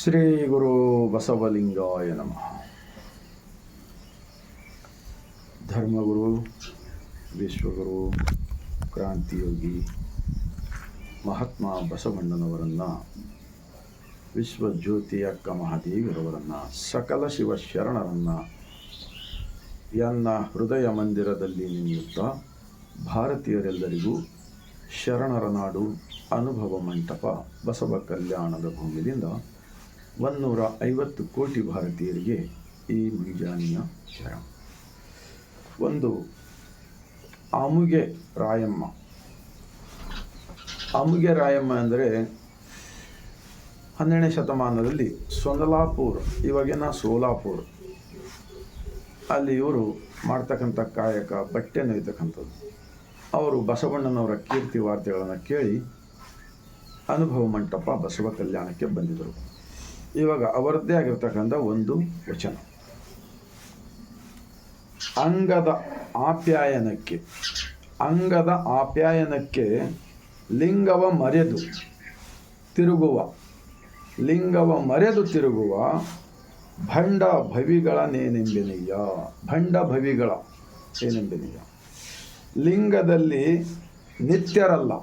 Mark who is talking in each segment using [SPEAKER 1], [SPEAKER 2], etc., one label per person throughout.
[SPEAKER 1] ಶ್ರೀ ಗುರು ಬಸವಲಿಂಗಾಯ ನಮಃ. ಧರ್ಮಗುರು, ವಿಶ್ವಗುರು, ಕ್ರಾಂತಿಯೋಗಿ ಮಹಾತ್ಮ ಬಸವಣ್ಣನವರನ್ನು, ವಿಶ್ವಜ್ಯೋತಿ ಅಕ್ಕ ಮಹಾದೇವಿಯರವರನ್ನು, ಸಕಲ ಶಿವಶರಣರನ್ನು ಎನ್ನ ಹೃದಯ ಮಂದಿರದಲ್ಲಿ ನಿಂಯುತ್ತಾ ಭಾರತೀಯರೆಲ್ಲರಿಗೂ ಶರಣರ ನಾಡು ಅನುಭವ ಮಂಟಪ ಬಸವ ಕಲ್ಯಾಣದ ಭೂಮಿಯಿಂದ 150 ಕೋಟಿ ಭಾರತೀಯರಿಗೆ ಈ ಮುಂಜಾನೆಯ ಶರಣ. ಒಂದು ಆಮುಗೆ ರಾಯಮ್ಮ. ಆಮುಗೆ ರಾಯಮ್ಮ ಅಂದರೆ 12ನೇ ಶತಮಾನದಲ್ಲಿ ಸೊಂದಲಾಪುರ, ಇವಾಗಿನ ಸೋಲಾಪುರ, ಅಲ್ಲಿ ಇವರು ಮಾಡ್ತಕ್ಕಂಥ ಕಾಯಕ ಬಟ್ಟೆ ನೇಯ್ತಕ್ಕಂಥದ್ದು. ಅವರು ಬಸವಣ್ಣನವರ ಕೀರ್ತಿ ವಾರ್ತೆಗಳನ್ನು ಕೇಳಿ ಅನುಭವ ಮಂಟಪ ಬಸವ ಕಲ್ಯಾಣಕ್ಕೆ ಬಂದಿದ್ದರು. ಇವಾಗ ಅವರದ್ದೇ ಆಗಿರ್ತಕ್ಕಂಥ ಒಂದು ವಚನ. ಅಂಗದ ಆಪ್ಯಾಯನಕ್ಕೆ ಲಿಂಗವ ಮರೆದು ತಿರುಗುವ ಭಂಡ ಭವಿಗಳ ಏನೆಂಬೆನೆಯ. ಲಿಂಗದಲ್ಲಿ ನಿತ್ಯರಲ್ಲ,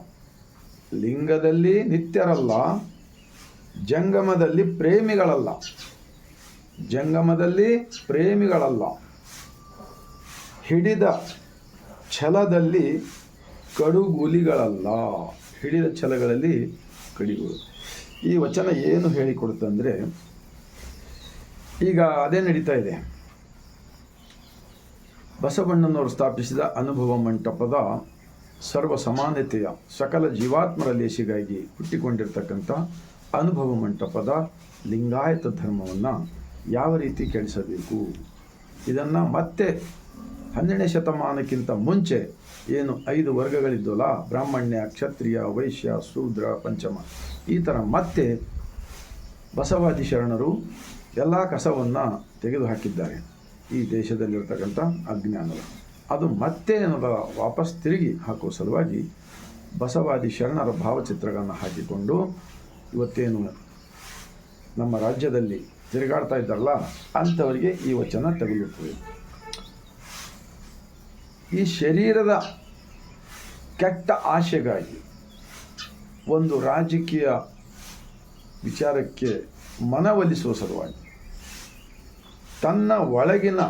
[SPEAKER 1] ಜಂಗಮದಲ್ಲಿ ಪ್ರೇಮಿಗಳಲ್ಲ, ಹಿಡಿದ ಛಲದಲ್ಲಿ ಛಲಗಳಲ್ಲಿ ಕಡಿಗುಳು. ಈ ವಚನ ಏನು ಹೇಳಿಕೊಡುತ್ತಂದರೆ, ಈಗ ಅದೇ ನಡೀತಾ ಇದೆ. ಬಸವಣ್ಣನವರು ಸ್ಥಾಪಿಸಿದ ಅನುಭವ ಮಂಟಪದ ಸರ್ವ ಸಮಾನತೆಯ ಸಕಲ ಜೀವಾತ್ಮರ ಲೇಸಿಗಾಗಿ ಹುಟ್ಟಿಕೊಂಡಿರ್ತಕ್ಕಂಥ ಅನುಭವ ಮಂಟಪದ ಲಿಂಗಾಯತ ಧರ್ಮವನ್ನು ಯಾವ ರೀತಿ ಕೆಡಿಸಬೇಕು, ಇದನ್ನು ಮತ್ತೆ 12ನೇ ಶತಮಾನಕ್ಕಿಂತ ಮುಂಚೆ ಏನು 5 ವರ್ಗಗಳಿದ್ದವಲ್ಲ, ಬ್ರಾಹ್ಮಣ್ಯ, ಕ್ಷತ್ರಿಯ, ವೈಶ್ಯ, ಶೂದ್ರ, ಪಂಚಮ, ಈ ಥರ ಮತ್ತೆ ಬಸವಾದಿ ಶರಣರು ಎಲ್ಲ ಕಸವನ್ನು ತೆಗೆದುಹಾಕಿದ್ದಾರೆ. ಈ ದೇಶದಲ್ಲಿರ್ತಕ್ಕಂಥ ಅಜ್ಞಾನದ ಅದು ಮತ್ತೆ ವಾಪಸ್ ತಿರುಗಿ ಹಾಕುವ ಸಲುವಾಗಿ ಬಸವಾದಿ ಶರಣರ ಭಾವಚಿತ್ರಗಳನ್ನು ಹಾಕಿಕೊಂಡು ಇವತ್ತೇನು ನಮ್ಮ ರಾಜ್ಯದಲ್ಲಿ ತಿರುಗಾಡ್ತಾ ಇದ್ದಾರಲ್ಲ, ಅಂಥವರಿಗೆ ಈ ವಚನ ತಗುಲುತ್ತದೆ. ಈ ಶರೀರದ ಕೆಟ್ಟ ಆಶೆಗಾಗಿ ಒಂದು ರಾಜಕೀಯ ವಿಚಾರಕ್ಕೆ ಮನವೊಲಿಸುವ ಸಲುವಾಗಿ ತನ್ನ ಒಳಗಿನ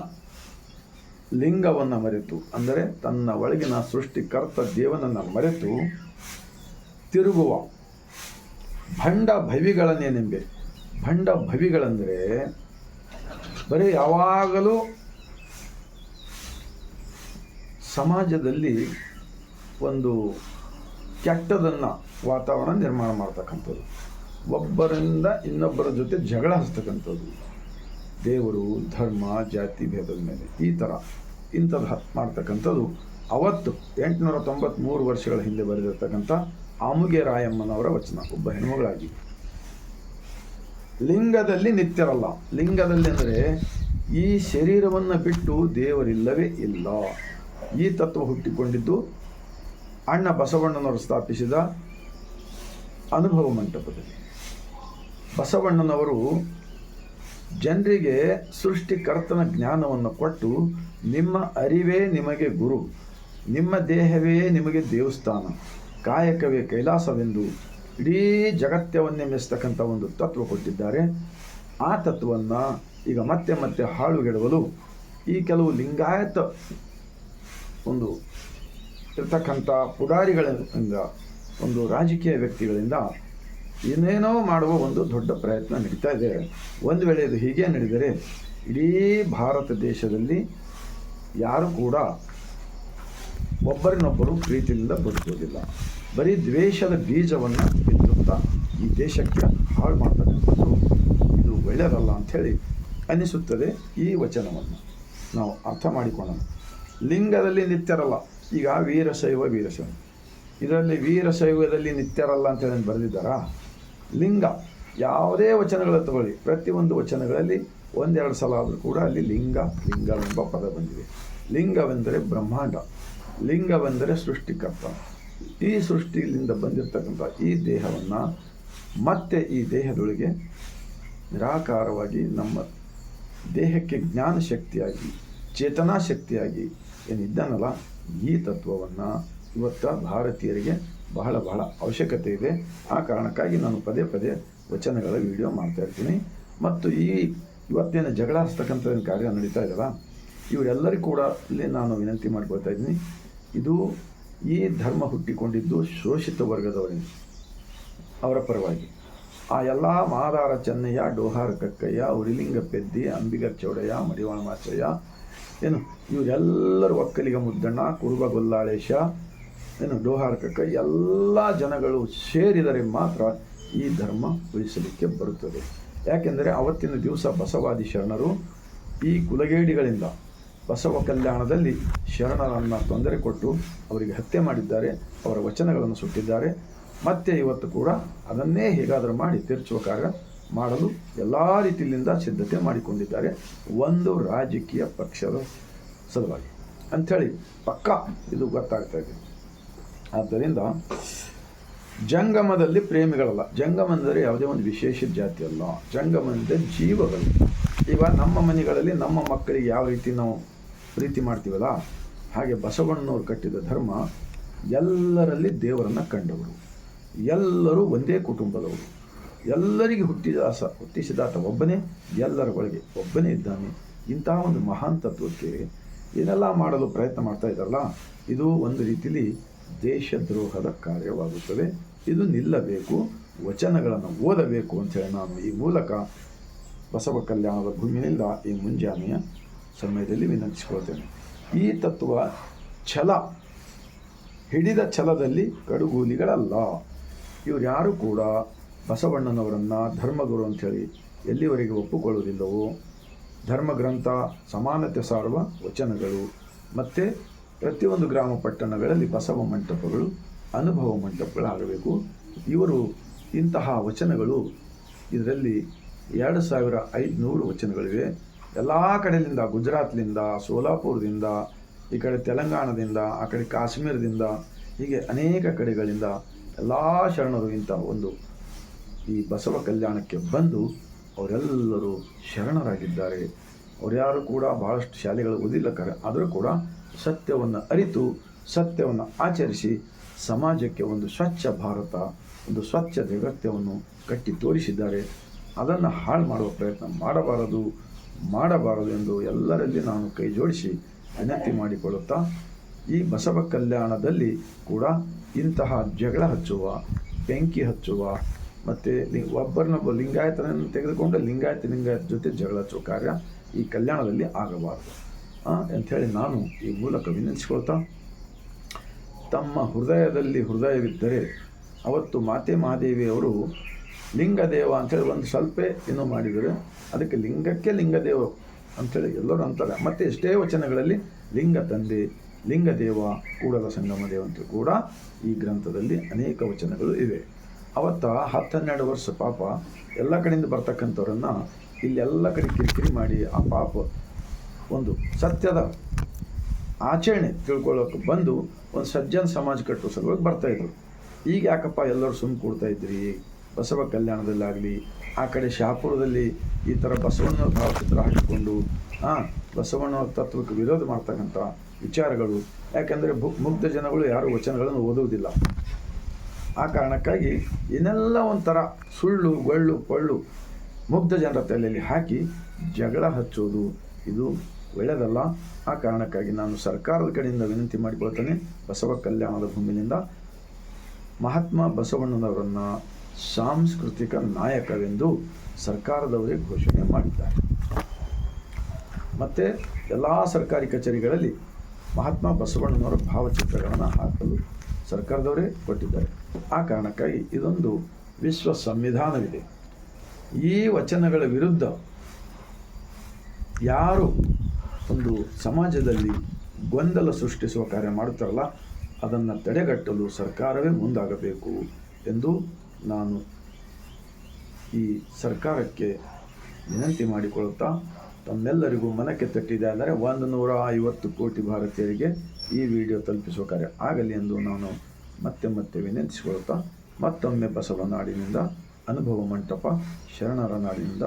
[SPEAKER 1] ಲಿಂಗವನ್ನು ಮರೆತು, ಅಂದರೆ ತನ್ನ ಒಳಗಿನ ಸೃಷ್ಟಿಕರ್ತ ದೇವನನ್ನು ಮರೆತು ತಿರುಗುವ ಭಂಡ ಭವಿಗಳಂದರೆ ಬರೀ ಯಾವಾಗಲೂ ಸಮಾಜದಲ್ಲಿ ಒಂದು ಕೆಟ್ಟದನ್ನು ವಾತಾವರಣ ನಿರ್ಮಾಣ ಮಾಡ್ತಕ್ಕಂಥದ್ದು, ಒಬ್ಬರಿಂದ ಇನ್ನೊಬ್ಬರ ಜೊತೆ ಜಗಳ ಹಚ್ತಕ್ಕಂಥದ್ದು, ದೇವರು, ಧರ್ಮ, ಜಾತಿ ಭೇದದ ಮೇಲೆ ಇಂಥದ್ದು ಮಾಡ್ತಕ್ಕಂಥದ್ದು. ಅವತ್ತು 893 ವರ್ಷಗಳ ಹಿಂದೆ ಬರೆದಿರ್ತಕ್ಕಂಥ ಆಮುಗೆ ರಾಯಮ್ಮನವರ ವಚನ. ಒಬ್ಬ ಹೆಣ್ಮಗಳಾಗಿ ಲಿಂಗದಲ್ಲಿ ಅಂದರೆ ಈ ಶರೀರವನ್ನು ಬಿಟ್ಟು ದೇವರಿಲ್ಲವೇ ಇಲ್ಲ. ಈ ತತ್ವ ಹುಟ್ಟಿಕೊಂಡಿದ್ದು ಅಣ್ಣ ಬಸವಣ್ಣನವರು ಸ್ಥಾಪಿಸಿದ ಅನುಭವ ಮಂಟಪದಲ್ಲಿ. ಬಸವಣ್ಣನವರು ಜನರಿಗೆ ಸೃಷ್ಟಿಕರ್ತನ ಜ್ಞಾನವನ್ನು ಕೊಟ್ಟು, ನಿಮ್ಮ ಅರಿವೇ ನಿಮಗೆ ಗುರು, ನಿಮ್ಮ ದೇಹವೇ ನಿಮಗೆ ದೇವಸ್ಥಾನ, ಕಾಯಕವೇ ಕೈಲಾಸವೆಂದು ಇಡೀ ಜಗತ್ಯವನ್ನೇ ಮೆಚ್ಚತಕ್ಕಂಥ ಒಂದು ತತ್ವ ಕೊಟ್ಟಿದ್ದಾರೆ. ಆ ತತ್ವವನ್ನು ಈಗ ಮತ್ತೆ ಮತ್ತೆ ಹಾಳುಗೆಡವಲು ಈ ಕೆಲವು ಲಿಂಗಾಯತ ಒಂದು ಇರ್ತಕ್ಕಂಥ ಪುಡಾರಿಗಳಿಂದ, ಒಂದು ರಾಜಕೀಯ ವ್ಯಕ್ತಿಗಳಿಂದ ಏನೇನೋ ಮಾಡುವ ಒಂದು ದೊಡ್ಡ ಪ್ರಯತ್ನ ನಡೀತಾ ಇದೆ. ಒಂದು ವೇಳೆ ಇದು ಹೀಗೆ ನಡೆದರೆ ಇಡೀ ಭಾರತ ದೇಶದಲ್ಲಿ ಯಾರು ಕೂಡ ಒಬ್ಬರಿನೊಬ್ಬರು ಪ್ರೀತಿಯಿಂದ ಬದುಕುವುದಿಲ್ಲ. ಬರೀ ದ್ವೇಷದ ಬೀಜವನ್ನು ಬಿತ್ತುತ್ತಾ ಈ ದೇಶಕ್ಕೆ ಹಾಳು ಮಾಡ್ತಕ್ಕಂಥದ್ದು ಇದು ಒಳ್ಳೆಯದಲ್ಲ ಅಂಥೇಳಿ ಅನಿಸುತ್ತದೆ. ಈ ವಚನವನ್ನು ನಾವು ಅರ್ಥ ಮಾಡಿಕೊಳ್ಳೋಣ. ಲಿಂಗದಲ್ಲಿ ನಿತ್ಯರಲ್ಲ. ಈಗ ವೀರಶೈವ ಇದರಲ್ಲಿ ವೀರಶೈವದಲ್ಲಿ ನಿತ್ಯರಲ್ಲ ಅಂತೇಳಿ ಬರೆದಿದ್ದಾರಾ? ಲಿಂಗ ಯಾವುದೇ ವಚನಗಳ ತಗೊಳ್ಳಿ, ಪ್ರತಿಯೊಂದು ವಚನಗಳಲ್ಲಿ 1-2 ಸಲ ಆದರೂ ಕೂಡ ಅಲ್ಲಿ ಲಿಂಗವೆಂಬ ಪದ ಬಂದಿದೆ. ಲಿಂಗವೆಂದರೆ ಬ್ರಹ್ಮಾಂಡ, ಲಿಂಗವೆಂದರೆ ಸೃಷ್ಟಿಕರ್ತ. ಈ ಸೃಷ್ಟಿಯಿಂದ ಬಂದಿರತಕ್ಕಂಥ ಈ ದೇಹವನ್ನು ಮತ್ತೆ ಈ ದೇಹದೊಳಗೆ ನಿರಾಕಾರವಾಗಿ ನಮ್ಮ ದೇಹಕ್ಕೆ ಜ್ಞಾನ ಶಕ್ತಿಯಾಗಿ ಚೇತನಾ ಶಕ್ತಿಯಾಗಿ ಏನಿದ್ದಾನಲ್ಲ, ಈ ತತ್ವವನ್ನು ಇವತ್ತು ಭಾರತೀಯರಿಗೆ ಬಹಳ ಬಹಳ ಅವಶ್ಯಕತೆ ಇದೆ. ಆ ಕಾರಣಕ್ಕಾಗಿ ನಾನು ಪದೇ ಪದೇ ವಚನಗಳ ವಿಡಿಯೋ ಮಾಡ್ತಾಯಿರ್ತೀನಿ. ಮತ್ತು ಇವತ್ತೇನು ಜಗಳ ಹಚ್ತಕ್ಕಂಥ ಕಾರ್ಯ ನಡೀತಾ ಇದೆಯಲ್ಲ, ಇವರೆಲ್ಲರಿಗೂ ಕೂಡ ಇಲ್ಲಿ ನಾನು ವಿನಂತಿ ಮಾಡ್ಕೊಳ್ತಾ ಇದ್ದೀನಿ. ಈ ಧರ್ಮ ಹುಟ್ಟಿಕೊಂಡಿದ್ದು ಶೋಷಿತ ವರ್ಗದವರಿಗೆ, ಅವರ ಪರವಾಗಿ. ಆ ಎಲ್ಲ ಮಾದಾರ ಚೆನ್ನಯ್ಯ, ಡೋಹಾರ ಕಕ್ಕಯ್ಯ, ಉರಿಲಿಂಗ ಪೆದ್ದಿ, ಅಂಬಿಗರ್ ಚೌಡಯ್ಯ, ಮಡಿವಾಳ ಮಾಚಯ್ಯ, ಇವರೆಲ್ಲರೂ ಒಕ್ಕಲಿಗ ಮುದ್ದಣ್ಣ, ಕುರುಬ ಗೊಲ್ಲಾಳೇಶ, ಡೋಹಾರ ಕಕ್ಕಯ್ಯ, ಎಲ್ಲ ಜನಗಳು ಸೇರಿದರೆ ಮಾತ್ರ ಈ ಧರ್ಮ ಉಳಿಸಲಿಕ್ಕೆ ಬರುತ್ತದೆ. ಯಾಕೆಂದರೆ ಅವತ್ತಿನ ದಿವಸ ಬಸವಾದಿ ಶರಣರು ಈ ಕುಲಗೇಡಿಗಳಿಂದ ಬಸವ ಕಲ್ಯಾಣದಲ್ಲಿ ಶರಣರನ್ನು ತೊಂದರೆ ಕೊಟ್ಟು ಅವರಿಗೆ ಹತ್ಯೆ ಮಾಡಿದ್ದಾರೆ, ಅವರ ವಚನಗಳನ್ನು ಸುಟ್ಟಿದ್ದಾರೆ. ಮತ್ತೆ ಇವತ್ತು ಕೂಡ ಅದನ್ನೇ ಹೇಗಾದರೂ ಮಾಡಿ ತಿರುಚುವ ಕಾರ್ಯ ಮಾಡಲು ಎಲ್ಲ ರೀತಿಯಿಂದ ಸಿದ್ಧತೆ ಮಾಡಿಕೊಂಡಿದ್ದಾರೆ, ಒಂದು ರಾಜಕೀಯ ಪಕ್ಷದ ಸಲುವಾಗಿ ಅಂಥೇಳಿ ಪಕ್ಕಾ ಇದು ಗೊತ್ತಾಗ್ತಾ ಇದೆ. ಆದ್ದರಿಂದ ಜಂಗಮದಲ್ಲಿ ಪ್ರೇಮಿಗಳಲ್ಲ. ಜಂಗಮ ಅಂದರೆ ಯಾವುದೇ ಒಂದು ವಿಶೇಷ ಜಾತಿ ಅಲ್ಲ. ಜಂಗಮ ಅಂದರೆ ಜೀವಗಳು. ಈಗ ನಮ್ಮ ಮನೆಗಳಲ್ಲಿ ನಮ್ಮ ಮಕ್ಕಳಿಗೆ ಯಾವ ರೀತಿ ನಾವು ಪ್ರೀತಿ ಮಾಡ್ತೀವಲ್ಲ, ಹಾಗೆ ಬಸವಣ್ಣನವರು ಕಟ್ಟಿದ ಧರ್ಮ ಎಲ್ಲರಲ್ಲಿ ದೇವರನ್ನು ಕಂಡವರು, ಎಲ್ಲರೂ ಒಂದೇ ಕುಟುಂಬದವರು, ಎಲ್ಲರಿಗೆ ಹುಟ್ಟಿಸಿದಾತ ಒಬ್ಬನೇ, ಎಲ್ಲರ ಒಳಗೆ ಒಬ್ಬನೇ ಇದ್ದಾನೆ. ಇಂತಹ ಒಂದು ಮಹಾನ್ ತತ್ವಕ್ಕೆ ಏನೆಲ್ಲ ಮಾಡಲು ಪ್ರಯತ್ನ ಮಾಡ್ತಾ ಇದ್ದಾರಲ್ಲ, ಇದು ಒಂದು ರೀತಿಯಲ್ಲಿ ದೇಶದ್ರೋಹದ ಕಾರ್ಯವಾಗುತ್ತದೆ. ಇದು ನಿಲ್ಲಬೇಕು, ವಚನಗಳನ್ನು ಓದಬೇಕು ಅಂಥೇಳಿ ನಾನು ಈ ಮೂಲಕ ಬಸವ ಕಲ್ಯಾಣದ ಭೂಮಿಯಿಂದ ಈ ಮುಂಜಾನೆಯ ಸಮಯದಲ್ಲಿ ವಿನಂತಿಸಿಕೊಳ್ತೇನೆ. ಈ ತತ್ವ ಛಲ, ಹಿಡಿದ ಛಲದಲ್ಲಿ ಕಡುಗೂಲಿಗಳಲ್ಲ. ಇವರು ಯಾರು ಕೂಡ ಬಸವಣ್ಣನವರನ್ನು ಧರ್ಮಗುರು ಅಂಥೇಳಿ ಎಲ್ಲಿವರೆಗೆ ಒಪ್ಪಿಕೊಳ್ಳುವುದಿಲ್ಲವೋ, ಧರ್ಮಗ್ರಂಥ ಸಮಾನತೆ ಸಾರುವ ವಚನಗಳು ಮತ್ತು ಪ್ರತಿಯೊಂದು ಗ್ರಾಮ ಪಟ್ಟಣಗಳಲ್ಲಿ ಬಸವ ಮಂಟಪಗಳು, ಅನುಭವ ಮಂಟಪಗಳಾಗಬೇಕು. ಇವರು ಇಂತಹ ವಚನಗಳು, ಇದರಲ್ಲಿ 2500 ವಚನಗಳಿವೆ. ಎಲ್ಲ ಕಡೆಯಿಂದ, ಗುಜರಾತ್ಲಿಂದ, ಸೋಲಾಪುರದಿಂದ, ಈ ಕಡೆ ತೆಲಂಗಾಣದಿಂದ, ಆ ಕಡೆ ಕಾಶ್ಮೀರದಿಂದ, ಹೀಗೆ ಅನೇಕ ಕಡೆಗಳಿಂದ ಎಲ್ಲ ಶರಣರು ಇಂತಹ ಒಂದು ಈ ಬಸವ ಕಲ್ಯಾಣಕ್ಕೆ ಬಂದು ಅವರೆಲ್ಲರೂ ಶರಣರಾಗಿದ್ದಾರೆ. ಅವರ್ಯಾರು ಕೂಡ ಬಹಳಷ್ಟು ಶಾಲೆಗಳು ಓದಿಲ್ಲಕ್ಕಾರೆ, ಆದರೂ ಕೂಡ ಸತ್ಯವನ್ನು ಅರಿತು ಸತ್ಯವನ್ನು ಆಚರಿಸಿ ಸಮಾಜಕ್ಕೆ ಒಂದು ಸ್ವಚ್ಛ ಭಾರತ, ಒಂದು ಸ್ವಚ್ಛ ಜಗತ್ತನ್ನು ಕಟ್ಟಿ ತೋರಿಸಿದ್ದಾರೆ. ಅದನ್ನು ಹಾಳು ಮಾಡುವ ಪ್ರಯತ್ನ ಮಾಡಬಾರದು ಎಂದು ಎಲ್ಲರಲ್ಲಿ ನಾನು ಕೈ ಜೋಡಿಸಿ ವಿನಂತಿ ಮಾಡಿಕೊಳ್ಳುತ್ತಾ, ಈ ಬಸವ ಕಲ್ಯಾಣದಲ್ಲಿ ಕೂಡ ಇಂತಹ ಜಗಳ ಹಚ್ಚುವ, ಬೆಂಕಿ ಹಚ್ಚುವ ಮತ್ತು ಒಬ್ಬರನ್ನೊಬ್ಬ ಲಿಂಗಾಯತನನ್ನು ತೆಗೆದುಕೊಂಡು ಲಿಂಗಾಯತ ಜೊತೆ ಜಗಳ ಹಚ್ಚುವ ಕಾರ್ಯ ಈ ಕಲ್ಯಾಣದಲ್ಲಿ ಆಗಬಾರದು ಅಂಥೇಳಿ ನಾನು ಈ ಮೂಲಕ ವಿನಂತಿಸ್ಕೊಳ್ತಾ, ತಮ್ಮ ಹೃದಯವಿದ್ದರೆ ಅವತ್ತು ಮಾತೆ ಮಹಾದೇವಿಯವರು ಲಿಂಗದೇವ ಅಂಥೇಳಿ ಒಂದು ಸ್ವಲ್ಪ ಏನೋ ಮಾಡಿದರೆ, ಅದಕ್ಕೆ ಲಿಂಗಕ್ಕೆ ಲಿಂಗದೇವ ಅಂಥೇಳಿ ಎಲ್ಲರೂ ಅಂತಾರೆ. ಮತ್ತು ಎಷ್ಟೇ ವಚನಗಳಲ್ಲಿ ಲಿಂಗ ತಂದೆ, ಲಿಂಗದೇವ, ಕೂಡಲ ಸಂಗಮ ದೇವ ಅಂತ ಕೂಡ ಈ ಗ್ರಂಥದಲ್ಲಿ ಅನೇಕ ವಚನಗಳು ಇವೆ. ಅವತ್ತ 10-12 ವರ್ಷ ಪಾಪ ಎಲ್ಲ ಕಡೆಯಿಂದ ಬರ್ತಕ್ಕಂಥವ್ರನ್ನು ಇಲ್ಲೆಲ್ಲ ಕಡೆ ಕಿರಿಕಿರಿ ಮಾಡಿ ಆ ಪಾಪ ಒಂದು ಸತ್ಯದ ಆಚರಣೆ ತಿಳ್ಕೊಳ್ಳೋಕೆ ಬಂದು ಒಂದು ಸಜ್ಜನ ಸಮಾಜ ಕಟ್ಟುವ ಸಲುವಾಗಿ ಬರ್ತಾಯಿದ್ರು. ಈಗ ಯಾಕಪ್ಪ ಎಲ್ಲರೂ ಸುಮ್ಮನೆ ಕೊಡ್ತಾ ಇದ್ರಿ? ಬಸವ ಕಲ್ಯಾಣದಲ್ಲಾಗಲಿ, ಆ ಕಡೆ ಶಾಪುರದಲ್ಲಿ ಈ ಥರ ಬಸವಣ್ಣನ ಭಾವಚಿತ್ರ ಹಾಕಿಕೊಂಡು ಬಸವಣ್ಣನ ತತ್ವಕ್ಕೆ ವಿರೋಧ ಮಾಡ್ತಕ್ಕಂಥ ವಿಚಾರಗಳು. ಯಾಕೆಂದರೆ ಮುಗ್ಧ ಜನಗಳು ಯಾರು ವಚನಗಳನ್ನು ಓದುವುದಿಲ್ಲ. ಆ ಕಾರಣಕ್ಕಾಗಿ ಇನ್ನೆಲ್ಲ ಒಂಥರ ಸುಳ್ಳು ಗೊಳ್ಳು ಪಳ್ಳು ಮುಗ್ಧ ಜನರ ತಲೆಯಲ್ಲಿ ಹಾಕಿ ಜಗಳ ಹಚ್ಚೋದು ಇದು ಒಳ್ಳೆಯದಲ್ಲ. ಆ ಕಾರಣಕ್ಕಾಗಿ ನಾನು ಸರ್ಕಾರದ ಕಡೆಯಿಂದ ವಿನಂತಿ ಮಾಡಿಕೊಳ್ತೇನೆ, ಬಸವ ಕಲ್ಯಾಣದ ಭೂಮಿಯಿಂದ ಮಹಾತ್ಮ ಬಸವಣ್ಣನವರನ್ನು ಸಾಂಸ್ಕೃತಿಕ ನಾಯಕವೆಂದು ಸರ್ಕಾರದವರೇ ಘೋಷಣೆ ಮಾಡಿದ್ದಾರೆ. ಮತ್ತು ಎಲ್ಲ ಸರ್ಕಾರಿ ಕಚೇರಿಗಳಲ್ಲಿ ಮಹಾತ್ಮ ಬಸವಣ್ಣನವರ ಭಾವಚಿತ್ರಗಳನ್ನು ಹಾಕಲು ಸರ್ಕಾರದವರೇ ಕೊಟ್ಟಿದ್ದಾರೆ. ಆ ಕಾರಣಕ್ಕಾಗಿ ಇದೊಂದು ವಿಶ್ವ ಸಂವಿಧಾನವಿದೆ. ಈ ವಚನಗಳ ವಿರುದ್ಧ ಯಾರು ಒಂದು ಸಮಾಜದಲ್ಲಿ ಗೊಂದಲ ಸೃಷ್ಟಿಸುವ ಕಾರ್ಯ ಮಾಡುತ್ತಾರಲ್ಲ, ಅದನ್ನು ತಡೆಗಟ್ಟಲು ಸರ್ಕಾರವೇ ಮುಂದಾಗಬೇಕು ಎಂದು ನಾನು ಈ ಸರ್ಕಾರಕ್ಕೆ ವಿನಂತಿ ಮಾಡಿಕೊಳ್ಳುತ್ತಾ, ತಮ್ಮೆಲ್ಲರಿಗೂ ಮನಕ್ಕೆ ತಟ್ಟಿದೆ ಅಂದರೆ 150 ಕೋಟಿ ಭಾರತೀಯರಿಗೆ ಈ ವಿಡಿಯೋ ತಲುಪಿಸುವ ಕಾರ್ಯ ಆಗಲಿ ಎಂದು ನಾನು ಮತ್ತೆ ವಿನಂತಿಸಿಕೊಳ್ಳುತ್ತಾ, ಮತ್ತೊಮ್ಮೆ ಬಸವ ನಾಡಿನಿಂದ ಅನುಭವ ಮಂಟಪ ಶರಣರ ನಾಡಿನಿಂದ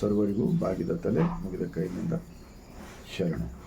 [SPEAKER 1] ಸರ್ವರಿಗೂ ಬಾಗಿದ ತಲೆ ಮುಗಿದ ಕೈಯಿಂದ ಶರಣು.